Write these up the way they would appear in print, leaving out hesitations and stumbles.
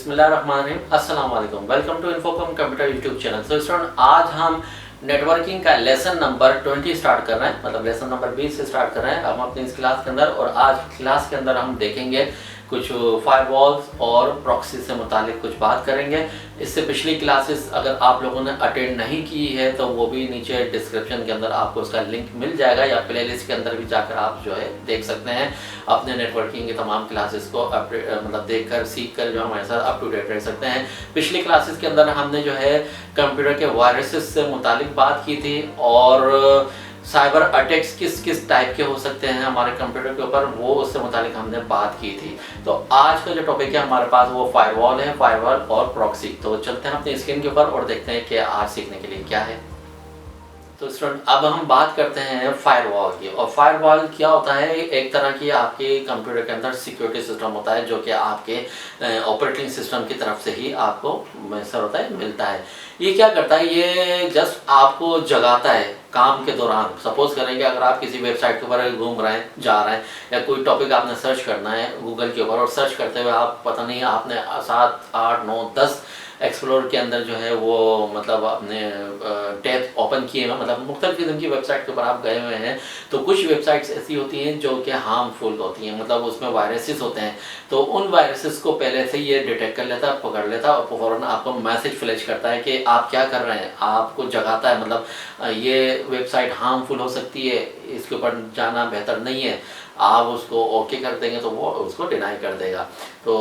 बिस्मिल्लाहिर्रहमानिर्रहीम, अस्सलाम वालेकुम। Welcome to Infocom computer YouTube channel. So student, आज हम नेटवर्किंग का लेसन नंबर 20 स्टार्ट कर रहे हैं, मतलब लेसन नंबर 20 से स्टार्ट कर रहे हैं हम अपनी इस क्लास के अंदर। और आज क्लास के अंदर हम देखेंगे कुछ फायरवॉल्स और प्रॉक्सी से मुतालिक कुछ बात करेंगे। इससे पिछली क्लासेस अगर आप लोगों ने अटेंड नहीं की है तो वो भी नीचे डिस्क्रिप्शन के अंदर आपको उसका लिंक मिल जाएगा, या प्लेलिस्ट के अंदर भी जाकर आप जो है देख सकते हैं। अपने नेटवर्किंग की तमाम क्लासेस को मतलब देखकर सीख कर जो हमारे साथ अप टू डेट रह सकते हैं। पिछली क्लासेस के अंदर हमने जो है कंप्यूटर के वायरसेस से मुतालिक बात की थी और साइबर अटैक्स किस किस टाइप के हो सकते हैं हमारे कंप्यूटर के ऊपर, वो उससे मुतालिक हमने बात की थी। तो आज का जो टॉपिक है हमारे पास वो फायरवॉल है, फायरवॉल और प्रॉक्सी। तो चलते हैं अपनी स्क्रीन के ऊपर और देखते हैं कि आज सीखने के लिए क्या है। तो स्टूडेंट, अब हम बात करते हैं फायरवॉल की। और फायरवॉल क्या होता है? एक तरह की आपके कंप्यूटर के अंदर सिक्योरिटी सिस्टम होता है जो कि आपके ऑपरेटिंग सिस्टम की तरफ से ही आपको मैसर होता है, मिलता है। ये क्या करता है? ये जस्ट आपको जगाता है काम के दौरान। सपोज करें कि अगर आप किसी वेबसाइट के ऊपर घूम रहे हैं, जा रहे हैं, या कोई टॉपिक आपने सर्च करना है गूगल के ऊपर, और सर्च करते हुए आप पता नहीं आपने 7, 8, 9, 10 एक्सप्लोर के अंदर जो है वो मतलब अपने टैब ओपन किए हुए, मतलब मुख्तलिफ किस्म की वेबसाइट के ऊपर आप गए हुए हैं। तो कुछ वेबसाइट्स ऐसी होती हैं जो कि हार्मफुल होती हैं, मतलब उसमें वायरसेस होते हैं। तो उन वायरसेस को पहले से ये डिटेक्ट कर लेता है, पकड़ लेता है और फ़ौरन आपको मैसेज फ्लैश करता है कि आप क्या कर रहे हैं, आपको जगाता है, मतलब ये वेबसाइट हार्मफुल हो सकती है, इसके ऊपर जाना बेहतर नहीं है। आप उसको ओके कर देंगे तो वो उसको डिनाई कर देगा। तो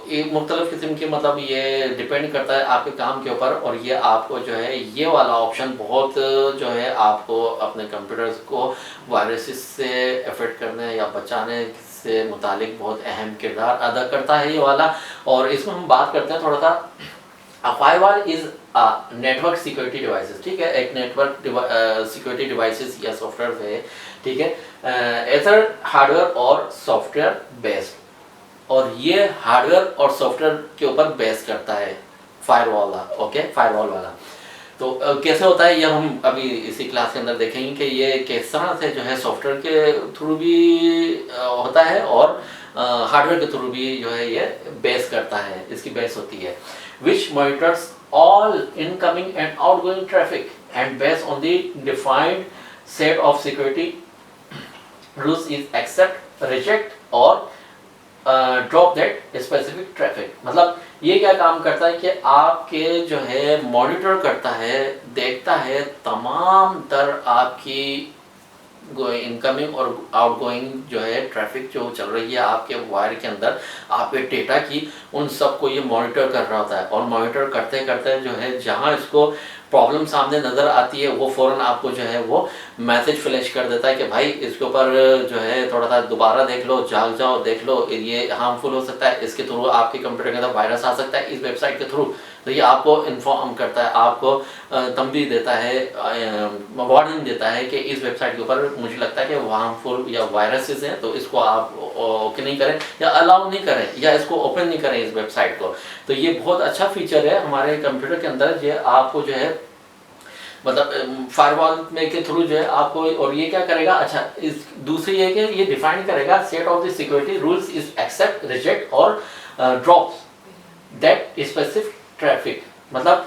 एक मुख्तलिफ किस्म की, मतलब ये डिपेंड करता है आपके काम के ऊपर। और ये आपको जो है ये वाला ऑप्शन बहुत जो है आपको अपने कंप्यूटर्स को वायरसेस से अफेक्ट करने या बचाने से मुतालिक बहुत अहम किरदार अदा करता है ये वाला। और इसमें हम बात करते हैं थोड़ा सा। Firewall is network security devices, ठीक है, एक नेटवर्क सिक्योरिटी डिवाइसेस या सॉफ्टवेयर है, ठीक है, एथर हार्डवेयर और सॉफ्टवेयर बेस्ड। और ये हार्डवेयर और सॉफ्टवेयर के ऊपर बेस करता है फायरवॉल वाला। ओके, फायरवॉल वाला तो कैसे होता है ये हम अभी इसी क्लास के अंदर देखेंगे कि ये किस तरह से जो है सॉफ्टवेयर के थ्रू भी होता है और हार्डवेयर के थ्रू भी जो है ये बेस करता है, इसकी बेस होती है। Which monitors all incoming and outgoing traffic and base on the defined set of security rules is accept, reject और ड्रॉप दैट स्पेसिफिक ट्रैफिक। मतलब ये क्या काम करता है कि आपके जो है मॉनिटर करता है, देखता है तमाम तर आपकी इनकमिंग और आउटगोइंग जो है ट्रैफिक जो चल रही है आपके वायर के अंदर, आपके डेटा की, उन सब को ये मॉनिटर कर रहा होता है। और मॉनिटर करते करते जो है जहाँ इसको प्रॉब्लम सामने नज़र आती है वो फ़ौरन आपको जो है वो मैसेज फ्लैश कर देता है कि भाई इसके ऊपर जो है थोड़ा सा दोबारा देख लो, जाग जाओ, देख लो, ये हार्मफुल हो सकता है, इसके थ्रू आपके कंप्यूटर के अंदर वायरस आ सकता है इस वेबसाइट के थ्रू। तो ये आपको इन्फॉर्म करता है, आपको तंबीह देता है, वार्निंग देता है कि इस वेबसाइट के ऊपर मुझे लगता है कि वो हार्मफुल या वायरसेस हैं, तो इसको आप ओके नहीं करें या अलाउ नहीं करें या इसको ओपन नहीं करें इस वेबसाइट को। तो ये बहुत अच्छा फीचर है हमारे कंप्यूटर के अंदर, ये आपको जो है मतलब फायरवॉल में के थ्रू जो है आपको। और ये क्या करेगा? अच्छा, इस दूसरी है कि ये डिफाइन करेगा set of the security rules is accept, reject और ड्रॉप्स दैट स्पेसिफिक ट्रैफिक। मतलब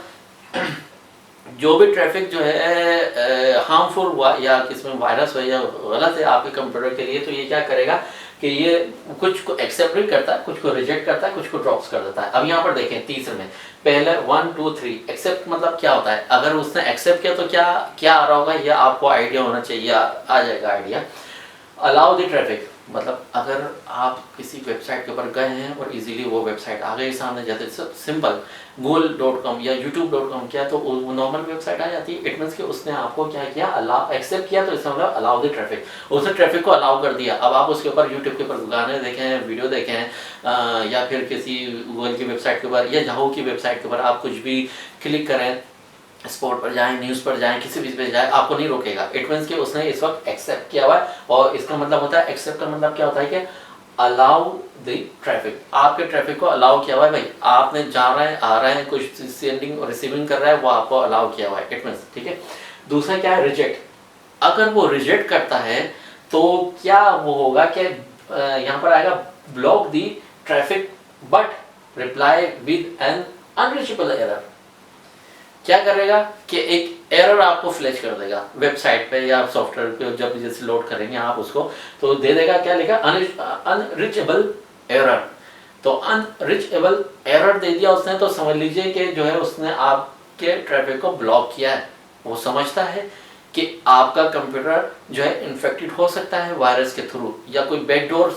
जो भी ट्रैफिक जो है हार्मफुल हुआ या किसमें वायरस हो या गलत है आपके कंप्यूटर के लिए, तो ये क्या करेगा कि ये कुछ को एक्सेप्ट भी करता है, कुछ को रिजेक्ट करता है, कुछ को ड्रॉप्स कर देता है। अब यहाँ पर देखें तीसरे में, पहले 1, 2, 3 एक्सेप्ट मतलब क्या होता है? अगर उसने एक्सेप्ट किया तो क्या क्या आ रहा होगा ये आपको आइडिया होना चाहिए, आ जाएगा आइडिया। अलाउ द ट्रैफिक, मतलब अगर आप किसी वेबसाइट के ऊपर गए हैं और इजीली वो वेबसाइट आ गई सामने, जैसे सिंपल google.com या youtube.com किया तो वो नॉर्मल वेबसाइट आ जाती है। इट मीन्स कि उसने आपको क्या किया? अलाउ, एक्सेप्ट किया, तो इसका मतलब अलाउ द ट्रैफिक, उसने ट्रैफिक को अलाउ कर दिया। अब आप उसके ऊपर यूट्यूब के ऊपर गाने देखें, वीडियो देखें, या फिर किसी गूगल की वेबसाइट के ऊपर या याहू की वेबसाइट के ऊपर आप कुछ भी क्लिक करें, स्पोर्ट पर जाएं, न्यूज़ पर जाएं, किसी भी पे जाएं, आपको नहीं रोकेगा। इट मीन्स कि उसने इस वक्त एक्सेप्ट किया हुआ है। और इसका मतलब होता है, एक्सेप्ट का मतलब क्या होता है कि अलाउ द ट्रैफिक, आपके ट्रैफिक को अलाउ किया हुआ है। भाई आपने जा रहे हैं, आ रहे हैं, कुछ सेंडिंग और रिसीविंग कर रहा है, वो आपको अलाउ किया हुआ है। इट मीन्स, ठीक है। दूसरा क्या है? रिजेक्ट। अगर वो रिजेक्ट करता है तो क्या वो होगा कि यहाँ पर आएगा block the traffic but reply with an unreachable error. क्या करेगा कि एक एरर आपको फ्लैश कर देगा वेबसाइट पे या सॉफ्टवेयर पे, जब जैसे लोड करेंगे आप उसको तो दे देगा, क्या लिखा, अनरीचेबल एरर। तो अनरीचेबल एरर दे दिया उसने, तो समझ लीजिए कि जो है उसने आपके ट्रैफिक को ब्लॉक किया है। वो समझता है कि आपका कंप्यूटर जो है इन्फेक्टेड हो सकता है वायरस के थ्रू, या कोई बैकडोर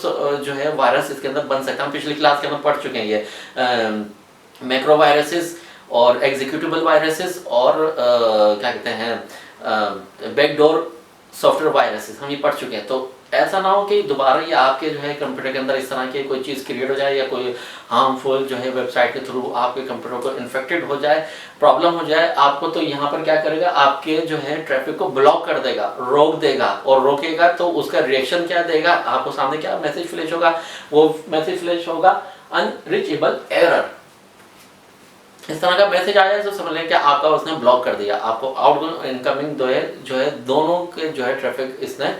जो है वायरस इसके अंदर बन सकता है। हम पिछली क्लास के अंदर पढ़ चुके हैं ये मैक्रो वायरसेस और एग्जीक्यूटिबल वायरसेस और क्या कहते हैं बैकडोर सॉफ्टवेयर वायरसेस, हम ये पढ़ चुके हैं। तो ऐसा ना हो कि दोबारा ये आपके जो है कंप्यूटर के अंदर इस तरह की कोई चीज़ क्रिएट हो जाए या कोई हार्मफुल जो है वेबसाइट के थ्रू आपके कंप्यूटर को इन्फेक्टेड हो जाए, प्रॉब्लम हो जाए आपको। तो यहाँ पर क्या करेगा, आपके जो है ट्रैफिक को ब्लॉक कर देगा, रोक देगा। और रोकेगा तो उसका रिएक्शन क्या देगा, आपको सामने क्या मैसेज फ्लैश होगा, वो मैसेज फ्लैश होगा अनरीचेबल एरर। इस तरह का मैसेज आया तो समझ लें कि आपका उसने ब्लॉक कर दिया, आपको आउटगोइंग इनकमिंग जो है दोनों के जो है ट्रैफिक इसने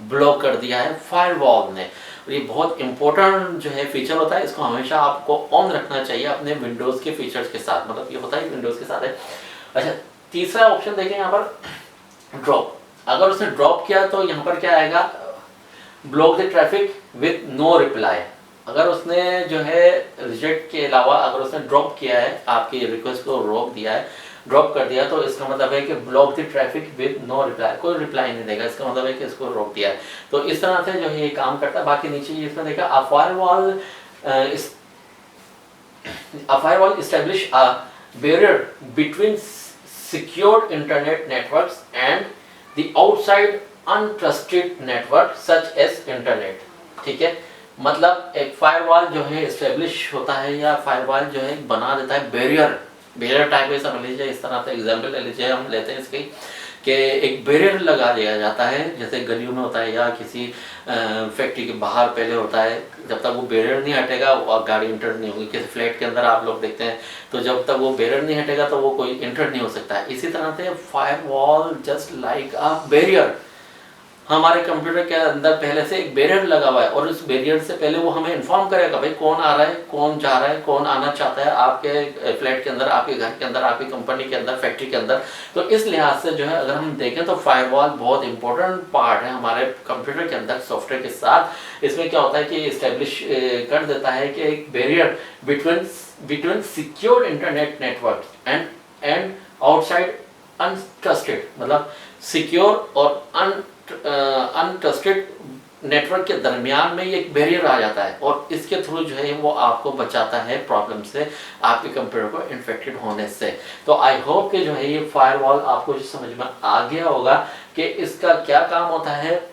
ब्लॉक कर दिया है फायरवॉल ने। और ये बहुत इंपॉर्टेंट जो है फीचर होता है, इसको हमेशा आपको ऑन रखना चाहिए अपने विंडोज़ के फीचर्स के साथ, मतलब ये होता है विंडोज़ के साथ है। अच्छा, तीसरा ऑप्शन देखें यहाँ पर ड्रॉप। अगर उसने ड्रॉप किया तो यहाँ पर क्या आएगा, block the traffic with no reply. अगर उसने जो है रिजेक्ट के अलावा अगर उसने ड्रॉप किया है, आपकी रिक्वेस्ट को रोक दिया है, ड्रॉप कर दिया, तो इसका मतलब है कि block the traffic with no reply, कोई रिप्लाई नहीं देगा, इसका मतलब है कि इसको रोक दिया है। तो इस तरह से जो है ये काम करता है। बाकी नीचे इसमें देखा, a firewall establish a barrier between secured internet networks and the outside untrusted network such as internet. ठीक है, मतलब एक फायरवॉल जो है एस्टेब्लिश होता है या फायरवॉल जो है बना देता है बैरियर टाइप में समझ लीजिए। इस तरह से एग्जांपल ले लीजिए, हम लेते हैं इसकी कि एक बैरियर लगा दिया जाता है, जैसे गलियों में होता है या किसी फैक्ट्री के बाहर पहले होता है। जब तक वो बैरियर नहीं हटेगा वो गाड़ी इंटर नहीं होगी। किसी फ्लैट के अंदर आप लोग देखते हैं, तो जब तक वो बैरियर नहीं हटेगा तो वो कोई इंटर नहीं हो सकता है। इसी तरह से firewall just like a barrier, हमारे कंप्यूटर के अंदर पहले से एक बैरियर लगा हुआ है और उस बैरियर से पहले वो हमें इन्फॉर्म करेगा भाई कौन आ रहा है, कौन जा रहा है, कौन आना चाहता है आपके फ्लैट के अंदर, आपके घर के अंदर, आपकी कंपनी के अंदर, फैक्ट्री के अंदर। तो इस लिहाज से जो है अगर हम देखें तो फायरवॉल बहुत इंपॉर्टेंट पार्ट है हमारे कंप्यूटर के अंदर सॉफ्टवेयर के साथ। इसमें क्या होता है कि इस्टेब्लिश कर देता है कि एक barrier between secured internet network and outside untrusted, मतलब सिक्योर और अनट्रस्टेड नेटवर्क के दरमियान में ये एक बैरियर आ जाता है और इसके थ्रू जो है वो आपको बचाता है प्रॉब्लम से, आपके कंप्यूटर को इन्फेक्टेड होने से। तो आई होप कि जो है ये फायरवॉल आपको समझ में आ गया होगा कि इसका क्या काम होता है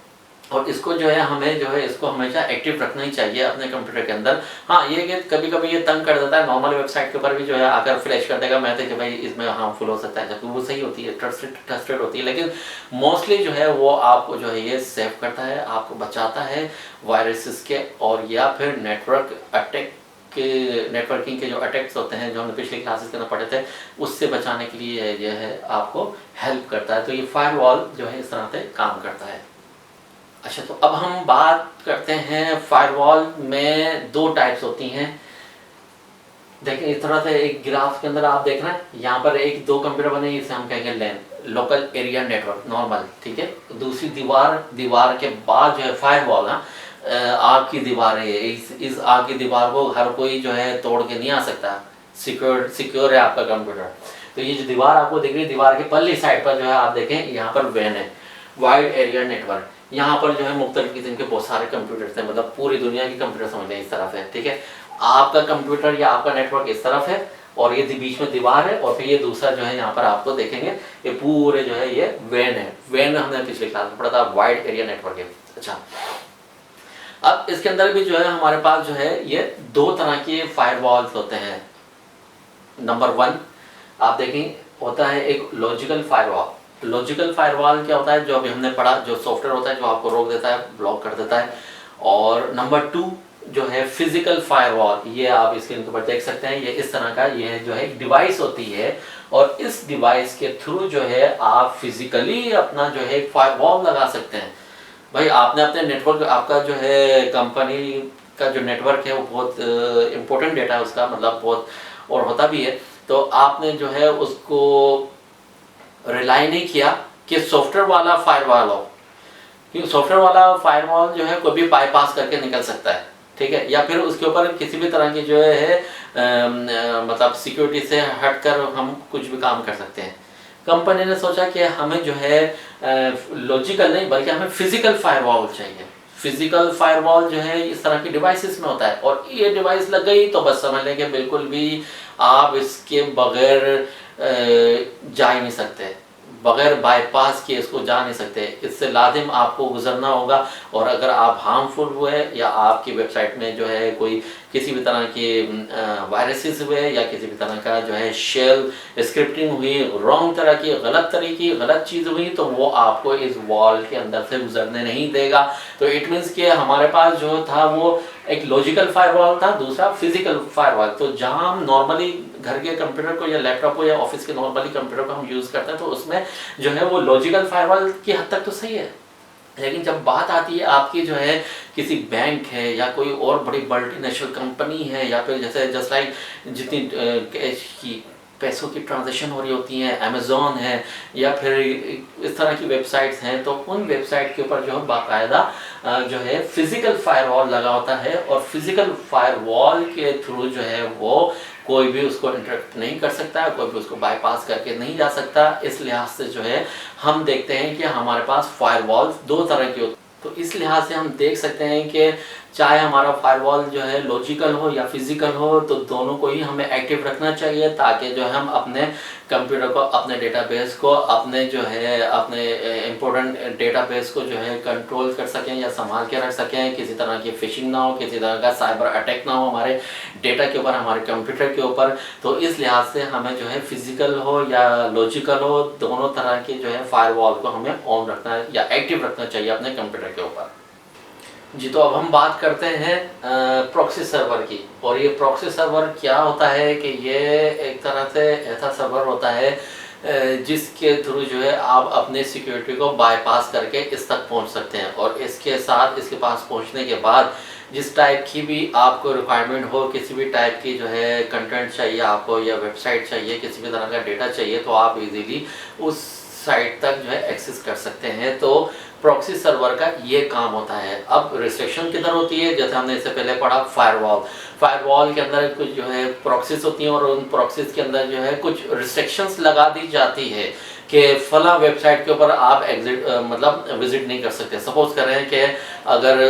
और इसको जो है हमें जो है इसको हमेशा एक्टिव रखना ही चाहिए अपने कंप्यूटर के अंदर। हाँ, ये कि कभी कभी ये तंग कर देता है, नॉर्मल वेबसाइट के ऊपर भी जो है आकर फ्लैश कर देगा मैसेज कि भाई इसमें हार्मफुल हो सकता है, जबकि वो सही होती है, ट्रस्टेड होती है। लेकिन मोस्टली जो है वो आपको जो है ये सेव करता है, आपको बचाता है वायरसेस के और या फिर नेटवर्क अटैक के, नेटवर्किंग के जो अटैक्स होते हैं जो हमने पिछली क्लासेस के अंदर पढ़े थे, उससे बचाने के लिए जो है आपको हेल्प करता है। तो ये फायरवॉल जो है इस तरह से काम करता है। अच्छा, तो अब हम बात करते हैं फायरवॉल में दो टाइप्स होती हैं। देखिए इस तरह से एक ग्राफ के अंदर आप देख रहे हैं, यहाँ पर एक दो कंप्यूटर बने, इसे हम कहेंगे लैन, लोकल एरिया नेटवर्क, नॉर्मल। ठीक है, दूसरी दीवार के बाद जो है फायरवॉल, आग की दीवार है। इस आग की दीवार को हर कोई जो है तोड़ के नहीं आ सकता, सिक्योर है आपका कंप्यूटर। तो ये जो दीवार आपको दिख रही है, दीवार के पल्ली साइड पर जो है आप देखें यहाँ पर वैन है, वाइड एरिया नेटवर्क। यहाँ पर जो है मुख्तलिफ किस्म के बहुत सारे कंप्यूटर्स हैं, मतलब पूरी दुनिया के कंप्यूटर समझ लें इस तरफ है। ठीक है, आपका कंप्यूटर या आपका नेटवर्क इस तरफ है और ये बीच में दीवार है और फिर ये दूसरा जो है यहाँ पर आपको देखेंगे ये पूरे जो है ये वैन है। वैन हमने पिछले क्लास में पढ़ा था, वाइड एरिया नेटवर्क है। अच्छा, अब इसके अंदर भी जो है हमारे पास जो है ये दो तरह के फायरवॉल्स होते हैं। नंबर 1 आप देखें होता है एक लॉजिकल फायरवॉल। लॉजिकल फायरवॉल क्या होता है, जो अभी हमने पढ़ा, जो सॉफ्टवेयर होता है जो आपको रोक देता है, ब्लॉक कर देता है। और नंबर 2 जो है फिजिकल फायरवॉल, ये आप स्क्रीन के ऊपर देख सकते हैं, ये इस तरह का ये जो है एक डिवाइस होती है और इस डिवाइस के थ्रू जो है आप फिजिकली अपना जो है फायरवॉल लगा सकते हैं। भाई आपने अपने नेटवर्क, आपका जो है कंपनी का जो नेटवर्क है वो बहुत इम्पोर्टेंट डेटा है उसका, मतलब बहुत और होता भी है। तो आपने जो है उसको रिलाई नहीं किया कि सॉफ्टवेयर वाला फायरवॉल हो, क्योंकि सॉफ्टवेयर वाला फायरवॉल जो है कोई भी बाईपास करके निकल सकता है, ठीक है, या फिर उसके ऊपर किसी भी तरह की जो है मतलब सिक्योरिटी से हटकर हम कुछ भी काम कर सकते हैं। कंपनी ने सोचा कि हमें जो है लॉजिकल नहीं बल्कि हमें फिजिकल फायरवॉल चाहिए। फिजिकल फायरवॉल जो है इस तरह की डिवाइसेस में होता है, और ये डिवाइस लग गई तो बस समझ लें कि बिल्कुल भी आप इसके बगैर जा ही नहीं सकते, बगैर बाईपास किए इसको जा नहीं सकते, इससे लाजिम आपको गुजरना होगा। और अगर आप हार्मफुल हुए या आपकी वेबसाइट में जो है कोई किसी भी तरह के वायरसेस हुए या किसी भी तरह का जो है शेल स्क्रिप्टिंग हुई, रॉन्ग तरह की गलत तरह की गलत चीज़ हुई, तो वो आपको इस वॉल के अंदर से गुजरने नहीं देगा। तो इट मीन्स कि हमारे पास जो था वो एक लॉजिकल फायरवॉल था, दूसरा फिजिकल फायरवॉल। तो जहां हम नॉर्मली घर के कंप्यूटर को या लैपटॉप को या ऑफिस के नॉर्मली कंप्यूटर को हम यूज़ करते हैं तो उसमें जो है वो लॉजिकल फायरवॉल की हद तक तो सही है, लेकिन जब बात आती है आपकी जो है किसी बैंक है या कोई और बड़ी मल्टीनेशनल कंपनी है, या फिर जैसे जस्ट लाइक जितनी की पैसों की ट्रांजैक्शन हो रही होती हैं, अमेज़ॉन है या फिर इस तरह की वेबसाइट्स हैं, तो उन वेबसाइट के ऊपर जो है बाकायदा जो है फिजिकल फायरवॉल लगा होता है, और फिजिकल फायरवॉल के थ्रू जो है वो कोई भी उसको इंटरप्ट नहीं कर सकता, कोई भी उसको बाईपास करके नहीं जा सकता। इस लिहाज से जो है हम देखते हैं कि हमारे पास फायरवॉल दो तरह के होते हैं। तो इस लिहाज से हम देख सकते हैं कि चाहे हमारा फायरवॉल जो है लॉजिकल हो या फिजिकल हो, तो दोनों को ही हमें एक्टिव रखना चाहिए, ताकि जो है हम अपने कंप्यूटर को, अपने डेटाबेस को, अपने जो है अपने इम्पोर्टेंट डेटाबेस को जो है कंट्रोल कर सकें या संभाल के रख सकें, किसी तरह की फिशिंग ना हो, किसी तरह का साइबर अटैक ना हो हमारे डेटा के ऊपर, हमारे कंप्यूटर के ऊपर। तो इस लिहाज से हमें जो है फिजिकल हो या लॉजिकल हो, दोनों तरह के जो है फायरवॉल को हमें ऑन रखना या एक्टिव रखना चाहिए अपने कंप्यूटर के ऊपर। जी, तो अब हम बात करते हैं प्रॉक्सी सर्वर की। और ये प्रॉक्सी सर्वर क्या होता है कि ये एक तरह से ऐसा सर्वर होता है जिसके थ्रू जो है आप अपने सिक्योरिटी को बाईपास करके इस तक पहुंच सकते हैं, और इसके साथ इसके पास पहुंचने के बाद जिस टाइप की भी आपको रिक्वायरमेंट हो, किसी भी टाइप की जो है कंटेंट चाहिए आपको या वेबसाइट चाहिए, किसी भी तरह का डेटा चाहिए, तो आप इजीली उस साइट तक जो है एक्सेस कर सकते हैं। तो प्रॉक्सी सर्वर का ये काम होता है। अब रिस्ट्रिक्शन किधर होती है, जैसे हमने इससे पहले पढ़ा फायरवॉल, फायरवॉल के अंदर कुछ जो है प्रॉक्सीज होती हैं, और उन प्रॉक्सीज के अंदर जो है कुछ रिस्ट्रिक्शंस लगा दी जाती है कि फला वेबसाइट के ऊपर आप एग्जिट मतलब विजिट नहीं कर सकते। सपोज कर रहे हैं कि अगर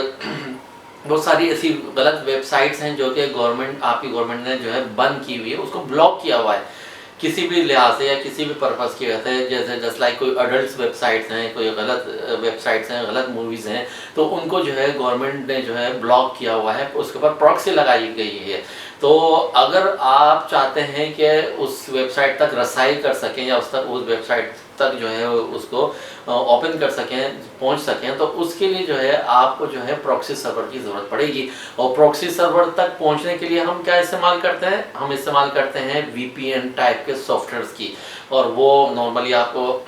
बहुत सारी ऐसी गलत वेबसाइट्स हैं जो कि गवर्नमेंट, आपकी गवर्नमेंट ने जो है बंद की हुई है, उसको ब्लॉक किया हुआ है किसी भी लिहाज से या किसी भी पर्पज़ की वजह से, जैसे जस्ट लाइक कोई अडल्ट वेबसाइट्स हैं, कोई गलत वेबसाइट्स हैं, गलत मूवीज़ हैं, तो उनको जो है गवर्नमेंट ने जो है ब्लॉक किया हुआ है, उसके ऊपर प्रॉक्सी लगाई गई है। तो अगर आप चाहते हैं कि उस वेबसाइट तक रसाई कर सकें या उस वेबसाइट तक जो है उसको ओपन कर सकें, पहुंच सकें, तो उसके लिए जो है आपको जो है प्रॉक्सी सर्वर की ज़रूरत पड़ेगी। और प्रॉक्सी सर्वर तक पहुंचने के लिए हम क्या इस्तेमाल करते हैं, हम इस्तेमाल करते हैं VPN टाइप के सॉफ्टवेयर्स की, और वो नॉर्मली आपको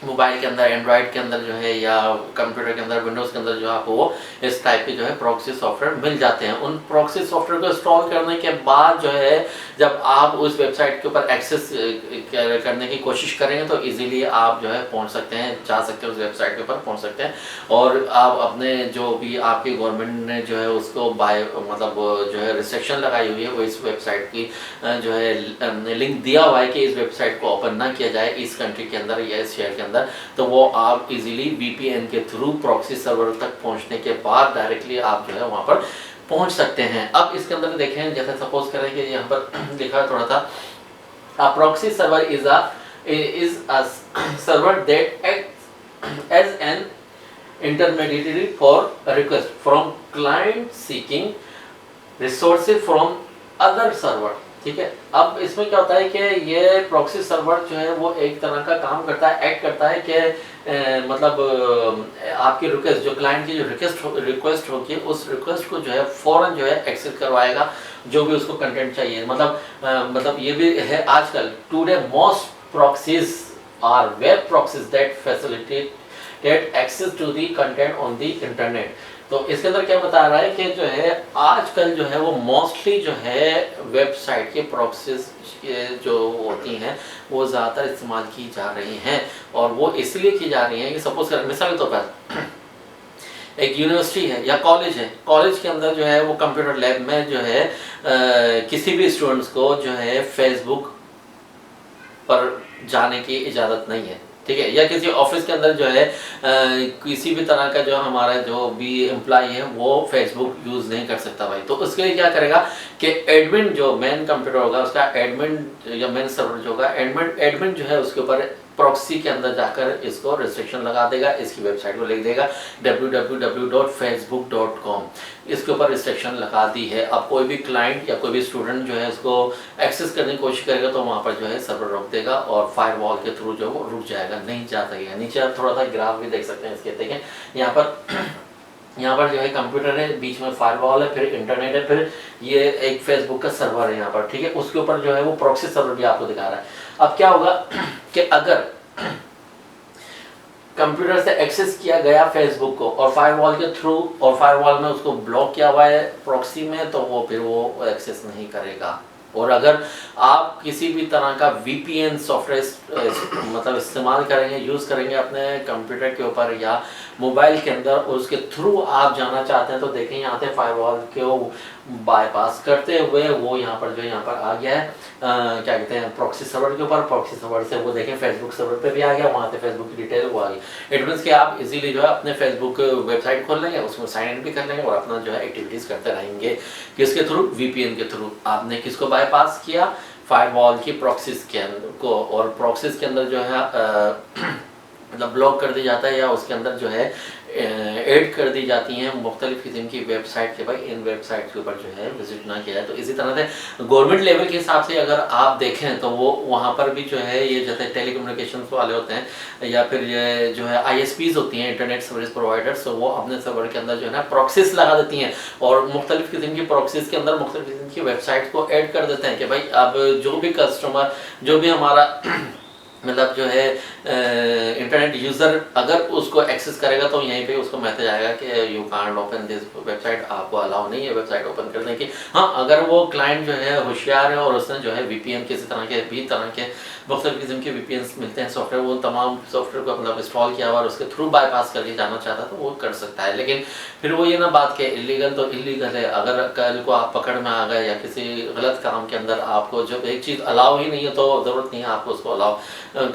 मोबाइल के अंदर, एंड्रॉयड के अंदर जो है या कंप्यूटर के अंदर, विंडोज़ के अंदर जो है आपको वो इस टाइप के जो है प्रॉक्सी सॉफ्टवेयर मिल जाते हैं। उन प्रॉक्सी सॉफ्टवेयर को इंस्टॉल करने के बाद जो है जब आप उस वेबसाइट के ऊपर एक्सेस करने की कोशिश करेंगे तो इजीली आप जो है पहुंच सकते हैं, जा सकते हैं, उस वेबसाइट के ऊपर पहुंच सकते हैं, और आप अपने जो भी आपकी गवर्नमेंट ने जो है उसको मतलब जो है रिस्ट्रिक्शन लगाई हुई है, वो इस वेबसाइट की जो है लिंक दिया हुआ है कि इस वेबसाइट को ओपन ना किया जाए इस कंट्री के अंदर या इस शहर के अंदर, तो वो आप इजीली VPN के थ्रू प्रॉक्सी सर्वर तक पहुंचने के बाद डायरेक्टली आप जो है वहां पर पहुंच सकते हैं। अब इसके अंदर देखें, जैसे सपोज करें कि यहाँ पर लिखा थोड़ा था, a proxy server is a server that acts as an intermediary for a request from client seeking resources from other server। ठीक है, अब इसमें क्या होता है कि ये प्रॉक्सी सर्वर जो है वो एक तरह का काम करता है, एक्ट करता है कि मतलब आपकी रिक्वेस्ट, जो क्लाइंट की जो रिक्वेस्ट होगी, उस रिक्वेस्ट को जो है फौरन जो है एक्सेस करवाएगा, जो भी उसको कंटेंट चाहिए। मतलब ये भी है आजकल, today most proxies are web proxies that facilitate get access to the content on the internet। तो इसके अंदर क्या बता रहा है कि जो है आजकल जो है वो मोस्टली जो है वेबसाइट के प्रॉक्सीज जो होती हैं वो ज़्यादातर इस्तेमाल की जा रही हैं, और वो इसलिए की जा रही हैं कि सपोज कर मिसाल के तौर पर एक यूनिवर्सिटी है या कॉलेज है, कॉलेज के अंदर जो है वो कंप्यूटर लैब में जो है किसी भी स्टूडेंट्स को जो है फेसबुक पर जाने की इजाज़त नहीं है, ठीक है। या किसी ऑफिस के अंदर जो है किसी भी तरह का जो हमारा जो भी एम्प्लॉय है वो फेसबुक यूज़ नहीं कर सकता भाई। तो उसके लिए क्या करेगा कि एडमिन जो मेन कंप्यूटर होगा उसका एडमिन या मेन सर्वर जो होगा एडमिन जो है उसके ऊपर प्रॉक्सी के अंदर जाकर इसको रिस्ट्रिक्शन लगा देगा, इसकी वेबसाइट को लिख देगा www.facebook.com, इसके ऊपर रिस्ट्रिक्शन लगा दी है। अब कोई भी क्लाइंट या कोई भी स्टूडेंट जो है इसको एक्सेस करने की कोशिश करेगा तो वहाँ पर जो है सर्वर रोक देगा और फायरवॉल के थ्रू जो वो रुक जाएगा, नहीं जा सकेगा। नीचे आप थोड़ा सा ग्राफ भी देख सकते हैं इसके, देखें यहाँ पर जो है कंप्यूटर है, बीच में फायरवॉल है, फिर इंटरनेट है, फिर ये एक फेसबुक का सर्वर है यहाँ पर, ठीक है। उसके ऊपर जो है वो प्रॉक्सी सर्वर भी आपको दिखा रहा है। अब क्या होगा कि अगर कंप्यूटर से एक्सेस किया गया फेसबुक को और फायरवॉल के थ्रू, और फायरवॉल में उसको ब्लॉक किया हुआ है प्रॉक्सी में, तो वो फिर वो एक्सेस नहीं करेगा। और अगर आप किसी भी तरह का VPN सॉफ्टवेयर मतलब इस्तेमाल करेंगे, यूज़ करेंगे अपने कंप्यूटर के ऊपर या मोबाइल के अंदर, और उसके थ्रू आप जाना चाहते हैं, तो देखें यहाँ से फायरवॉल को बाईपास करते हुए वो यहाँ पर जो यहाँ पर आ गया है क्या कहते हैं प्रॉक्सी सर्वर के ऊपर। प्रॉक्सी सर्वर से वो देखें फेसबुक सर्वर पे भी आ गया, वहाँ से फेसबुक की डिटेल वो आ गई। इट मीन्स कि आप इजीली जो है अपने फेसबुक वेबसाइट खोल लेंगे, उसमें साइन इन भी कर लेंगे और अपना जो है एक्टिविटीज़ करते रहेंगे। किसके थ्रू? VPN के थ्रू। आपने किसको बाईपास किया? फायरवॉल की प्रॉक्सीज के अंदर को, और प्रॉक्सीज के अंदर जो है मतलब ब्लॉक कर दी जाता है या उसके अंदर जो है ऐड कर दी जाती हैं मुख्तलिफ़ किस्म की वेबसाइट के। भाई इन वेबसाइट के ऊपर जो है विजिट ना किया जाए। तो इसी तरह से गवर्नमेंट लेवल के हिसाब से अगर आप देखें तो वो वहाँ पर भी जो है ये जैसे टेलीकम्युनिकेशन वाले होते हैं या फिर ये जो है ISPs होती हैं, इंटरनेट सर्विस प्रोवाइडर्स, तो वो अपने सर्वर के अंदर जो है ना प्रॉक्सीज लगा देती हैं और मुख्तलिफ़ किस्म की प्रॉक्सीज के अंदर मुख्तलिफ़ किस्म की वेबसाइट को ऐड कर देते हैं कि भाई अब जो भी कस्टमर, जो भी हमारा मतलब जो है इंटरनेट यूज़र अगर उसको एक्सेस करेगा तो यहीं पे उसको मैसेज आएगा कि you can't open this website, आपको अलाउ नहीं है वेबसाइट ओपन करने की। हाँ, अगर वो क्लाइंट जो है होशियार है और उसने जो है VPN किसी तरह के मुख्तलिफ़ किस्म के VPNs मिलते हैं सॉफ्टवेयर, वो तमाम सॉफ्टवेयर को मतलब इंस्टॉल किया हुआ और उसके थ्रू बाईपास करके जाना चाहता है तो वो कर सकता है। लेकिन फिर वो ये ना बात कि इलीगल तो इलीगल है। अगर कल को आप पकड़ में आ गए या किसी गलत काम के अंदर आपको जब एक चीज़ अलाउ ही नहीं है तो ज़रूरत नहीं है आपको उसको अलाउ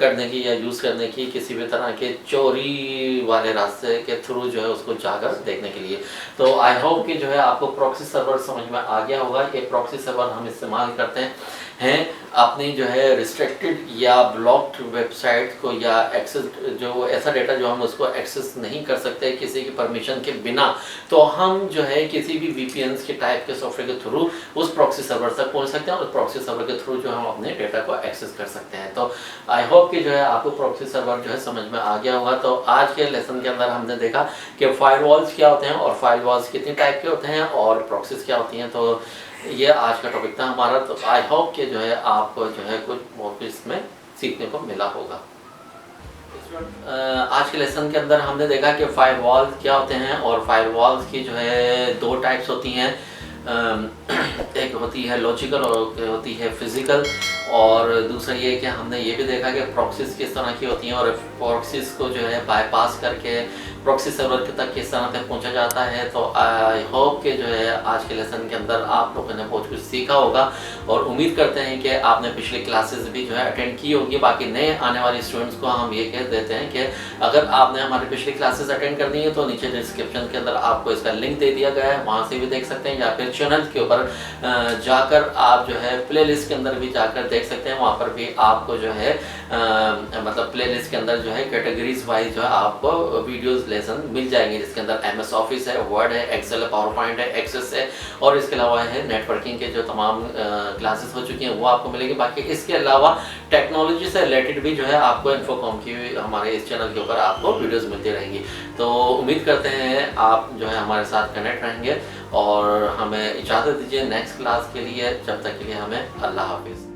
करने की या यूज़ करने की किसी भी तरह के चोरी वाले रास्ते के थ्रू जो है उसको जाकर देखने के लिए। तो आई होप कि जो है आपको प्रॉक्सी सर्वर समझ में आ गया होगा कि प्रॉक्सी सर्वर हम इस्तेमाल करते हैं अपनी जो है रिस्ट्रिक्टेड या ब्लॉक्ड वेबसाइट को या एक्सेस जो ऐसा डेटा जो हम उसको एक्सेस नहीं कर सकते किसी की परमिशन के बिना, तो हम जो है किसी भी VPNs के टाइप के सॉफ्टवेयर के थ्रू उस प्रॉक्सी सर्वर तक पहुंच सकते हैं और उस प्रॉक्सी सर्वर के थ्रू जो हम अपने डेटा को एक्सेस कर सकते हैं। तो आई होप कि जो है आपको प्रॉक्सी सर्वर जो है समझ में आ गया होगा। तो आज के लेसन के अंदर हमने देखा कि फायरवॉल्स क्या होते हैं और फायरवॉल्स कितने टाइप के होते हैं और प्रॉक्सीज क्या होती हैं। तो ये आज का टॉपिक था हमारा। तो आई होप कि जो है आपको जो है कुछ बहुत इसमें सीखने को मिला होगा। आज के लेसन के अंदर हमने देखा कि फायरवॉल क्या होते हैं और फायरवॉल्स की जो है दो टाइप्स होती हैं, एक होती है लॉजिकल और होती है फिजिकल, और दूसरा ये कि हमने ये भी देखा कि प्रॉक्सीज किस तरह की होती हैं और प्रॉक्सीज को जो है बाईपास करके प्रॉक्सी सर्वर तक किस तरह तक पहुंचा जाता है। तो आई होप कि जो है आज के लेसन के अंदर आप लोगों ने बहुत कुछ सीखा होगा और उम्मीद करते हैं कि आपने पिछली क्लासेस भी जो है अटेंड की होगी। बाकी नए आने वाले स्टूडेंट्स को हम ये कह देते हैं कि अगर आपने हमारी पिछली क्लासेस अटेंड करनी है तो नीचे डिस्क्रिप्शन के अंदर आपको इसका लिंक दे दिया गया है, वहाँ से भी देख सकते हैं, या फिर चैनल के ऊपर जाकर आप जो है प्ले लिस्ट के अंदर भी जाकर देख सकते हैं। वहाँ पर भी आपको जो है मतलब प्ले लिस्ट के अंदर जो है कैटेगरीज वाइज जो है आपको वीडियोज़ लेसन मिल जाएंगे, जिसके अंदर MS ऑफिस है, वर्ड है, एक्सेल है, पावर पॉइंट है, एक्सेस है, और इसके अलावा है नेटवर्किंग के जो तमाम क्लासेस हो चुकी हैं वो आपको मिलेगी। बाकी इसके अलावा टेक्नोलॉजी से रिलेटेड भी जो है आपको इन्फोकॉम की हमारे इस चैनल के ऊपर आपको वीडियोस मिलती रहेंगी। तो उम्मीद करते हैं आप जो है हमारे साथ कनेक्ट रहेंगे और हमें इजाज़त दीजिए नेक्स्ट क्लास के लिए। जब तक के लिए हमें अल्लाह हाफिज़।